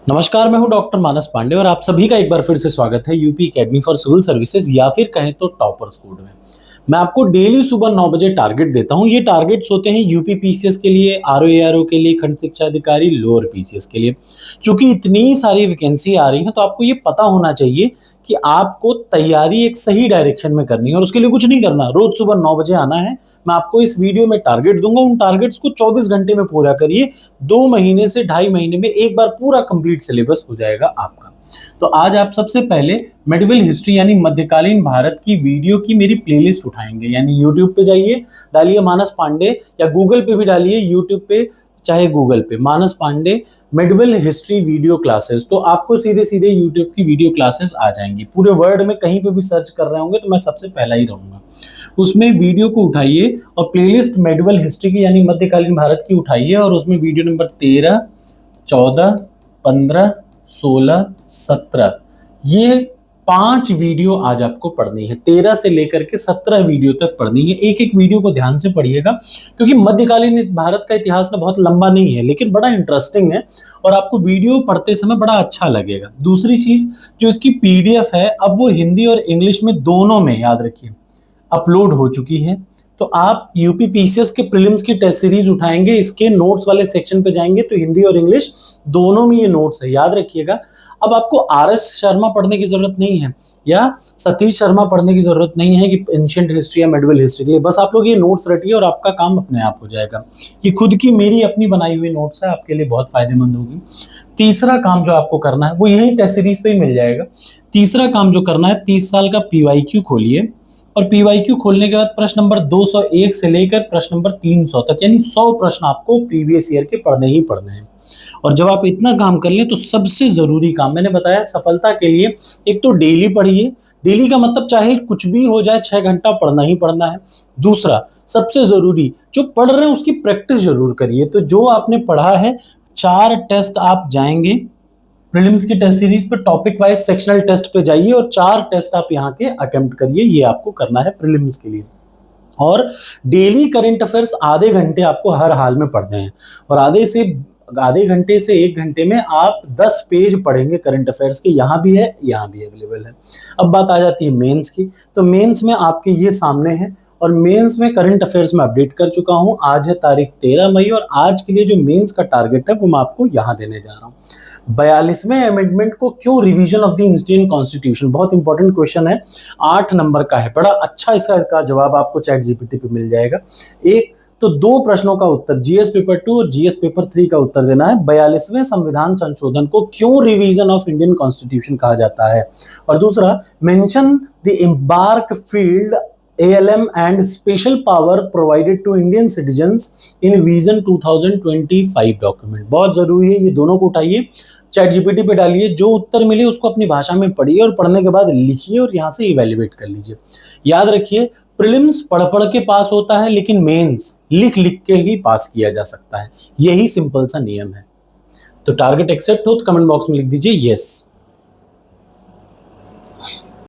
नमस्कार, मैं हूं डॉक्टर मानस पांडे और आप सभी का एक बार फिर से स्वागत है UP academy for civil services या फिर कहें तो टॉपर्स कोड में। मैं आपको डेली सुबह 9 बजे टारगेट देता हूं। ये टारगेट्स होते हैं यूपी पीसीएस के लिए, आरओ के लिए, खंड शिक्षा अधिकारी, लोअर पीसीएस के लिए। चूंकि इतनी सारी वैकेंसी आ रही है तो आपको ये पता होना चाहिए कि आपको तैयारी एक सही डायरेक्शन में करनी है और उसके लिए कुछ नहीं करना, रोज सुबह 9 बजे आना है। मैं आपको इस वीडियो में टारगेट दूंगा, उन टारगेट्स को 24 घंटे में पूरा करिए। 2 महीने से 2.5 महीने में एक बार पूरा कंप्लीट सिलेबस हो जाएगा आपका। तो आज आप सबसे पहले मेडिवल हिस्ट्री यानी मध्यकालीन भारत की वीडियो की मेरी प्लेलिस्ट उठाएंगे। यानी यूट्यूब पे जाइए, डालिए मानस पांडे, या गूगल पे भी डालिए, यूट्यूब पे चाहे गूगल पे, Manas Pandey medieval history video classes, तो आपको सीधे सीधे यूट्यूब की वीडियो क्लासेस आ जाएंगी। पूरे वर्ल्ड में कहीं पे भी सर्च कर रहे होंगे तो मैं सबसे पहला ही रहूंगा। उसमें वीडियो को उठाइए और प्लेलिस्ट मेडिवल हिस्ट्री की यानी मध्यकालीन भारत की उठाइए और उसमें वीडियो नंबर 13, 14, 15, 16, 17, ये 5 वीडियो आज आपको पढ़नी है। 13 से लेकर के 17 वीडियो तक पढ़नी है। एक एक वीडियो को ध्यान से पढ़िएगा क्योंकि मध्यकालीन भारत का इतिहास ना बहुत लंबा नहीं है लेकिन बड़ा इंटरेस्टिंग है और आपको वीडियो पढ़ते समय बड़ा अच्छा लगेगा। दूसरी चीज, जो इसकी पीडीएफ है अब वो हिंदी और इंग्लिश में दोनों में, याद रखिए, अपलोड हो चुकी है। तो आप यूपी पीसीएस के प्रीलिम्स की टेस्ट सीरीज उठाएंगे, इसके नोट्स वाले सेक्शन पे जाएंगे तो हिंदी और इंग्लिश दोनों में ये नोट्स है, याद रखिएगा। अब आपको आरएस शर्मा पढ़ने की जरूरत नहीं है या सतीश शर्मा पढ़ने की जरूरत नहीं है कि एंशिएंट हिस्ट्री या मेडिवल हिस्ट्री के लिए। बस आप लोग ये नोट्स रटिए और आपका काम अपने आप हो जाएगा। ये खुद की मेरी अपनी बनाई हुई नोट्स है, आपके लिए बहुत फायदेमंद होगी। तीसरा काम जो आपको करना है वो यही टेस्ट सीरीज पे ही मिल जाएगा। तीसरा काम जो करना है, 30 साल का पीवाईक्यू खोलिए और पीवाईक्यू खोलने के बाद प्रश्न नंबर 201 से लेकर प्रश्न नंबर 300 तक यानी 100 प्रश्न आपको प्रीवियस ईयर के पढ़ने ही पढ़ने हैं। और जब आप इतना काम कर लें तो सबसे जरूरी काम मैंने बताया सफलता के लिए, एक तो डेली पढ़िए। डेली का मतलब चाहे कुछ भी हो जाए, 6 घंटा पढ़ना ही पढ़ना है। दूसरा सबसे जरूरी, जो पढ़ रहे हैं उसकी प्रैक्टिस जरूर करिए। तो जो आपने पढ़ा है, 4 टेस्ट आप जाएंगे प्रीलिम्स की टेस्ट सीरीज पे, टॉपिक वाइज सेक्शनल टेस्ट पे जाइए और 4 टेस्ट आप यहाँ के अटेम्प्ट करिए। ये आपको करना है प्रीलिम्स के लिए। और डेली करंट अफेयर्स आधे घंटे आपको हर हाल में पढ़ने हैं और आधे घंटे से 1 घंटे में आप 10 पेज पढ़ेंगे करंट अफेयर्स के। यहाँ भी है, यहाँ भी अवेलेबल है। अब बात आ जाती है मेंस की। तो मेंस में आपके ये सामने है और मेंस में करंट अफेयर्स में अपडेट कर चुका हूं। आज है तारीख 13 मई और आज के लिए जो मेंस का टारगेट है वो मैं आपको यहाँ देने जा रहा हूँ। 42वें अमेंडमेंट को क्यों revision of the Indian constitution, बहुत इंपॉर्टेंट क्वेश्चन है, 8 नंबर का है। बड़ा अच्छा इसका जवाब आपको चैट जीपीटी पे मिल जाएगा। एक तो 2 प्रश्नों का उत्तर, जीएस पेपर 2 और जीएस पेपर 3 का उत्तर देना है। 42वें संविधान संशोधन को क्यों रिवीजन ऑफ इंडियन कॉन्स्टिट्यूशन कहा जाता है। और दूसरा, mention the embark field ALM and special power provided to Indian citizens in Vision 2025 document, बहुत जरूरी है। ये दोनों को उठाइए, चैट जीपीटी पे डालिए, जो उत्तर मिले उसको अपनी भाषा में पढ़िए और पढ़ने के बाद लिखिए और यहाँ से इवेल्युएट कर लीजिए। याद रखिए, प्रीलिम्स पढ़ पढ़ के पास होता है लेकिन मेंस लिख लिख के ही पास किया जा सकता है। यही सिंपल सा नियम है। तो टारगेट एक्सेप्ट हो तो कमेंट बॉक्स में लिख दीजिए यस।